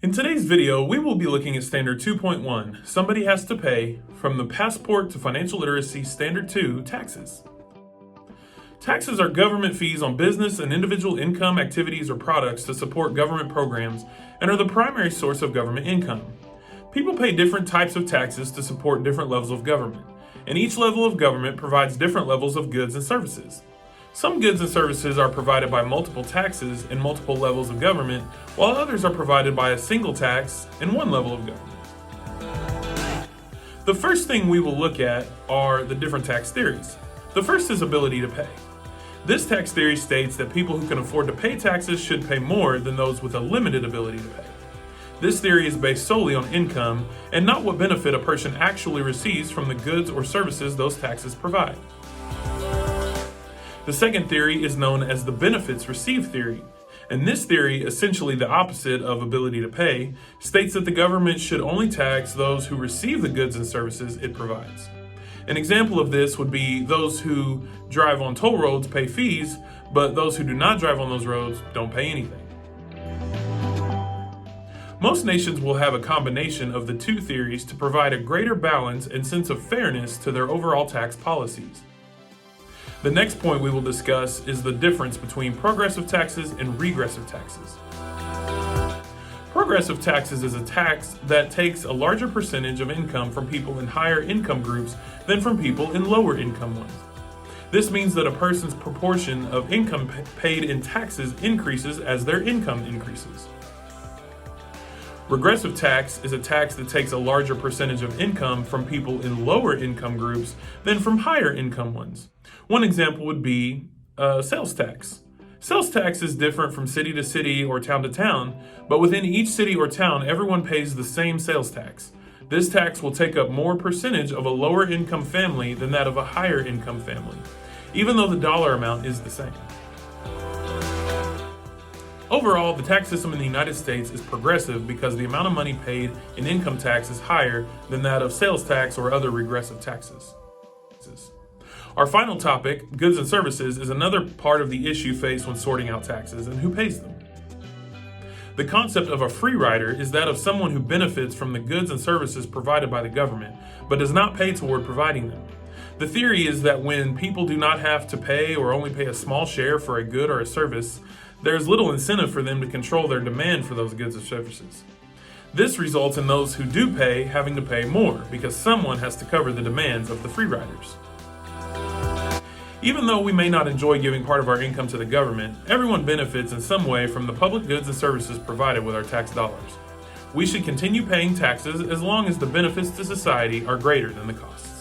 In today's video, we will be looking at Standard 2.1, Somebody Has to Pay, from the Passport to Financial Literacy Standard 2, Taxes. Taxes are government fees on business and individual income, activities, or products to support government programs and are the primary source of government income. People pay different types of taxes to support different levels of government, and each level of government provides different levels of goods and services. Some goods and services are provided by multiple taxes and multiple levels of government, while others are provided by a single tax and one level of government. The first thing we will look at are the different tax theories. The first is ability to pay. This tax theory states that people who can afford to pay taxes should pay more than those with a limited ability to pay. This theory is based solely on income and not what benefit a person actually receives from the goods or services those taxes provide. The second theory is known as the benefits received theory, and this theory, essentially the opposite of ability to pay, states that the government should only tax those who receive the goods and services it provides. An example of this would be those who drive on toll roads pay fees, but those who do not drive on those roads don't pay anything. Most nations will have a combination of the two theories to provide a greater balance and sense of fairness to their overall tax policies. The next point we will discuss is the difference between progressive taxes and regressive taxes. Progressive taxes is a tax that takes a larger percentage of income from people in higher income groups than from people in lower income ones. This means that a person's proportion of income paid in taxes increases as their income increases. Regressive tax is a tax that takes a larger percentage of income from people in lower income groups than from higher income ones. One example would be sales tax. Sales tax is different from city to city or town to town, but within each city or town, everyone pays the same sales tax. This tax will take up more percentage of a lower income family than that of a higher income family, even though the dollar amount is the same. Overall, the tax system in the United States is progressive because the amount of money paid in income tax is higher than that of sales tax or other regressive taxes. Our final topic, goods and services, is another part of the issue faced when sorting out taxes and who pays them. The concept of a free rider is that of someone who benefits from the goods and services provided by the government, but does not pay toward providing them. The theory is that when people do not have to pay or only pay a small share for a good or a service, there is little incentive for them to control their demand for those goods or services. This results in those who do pay having to pay more because someone has to cover the demands of the free riders. Even though we may not enjoy giving part of our income to the government, everyone benefits in some way from the public goods and services provided with our tax dollars. We should continue paying taxes as long as the benefits to society are greater than the costs.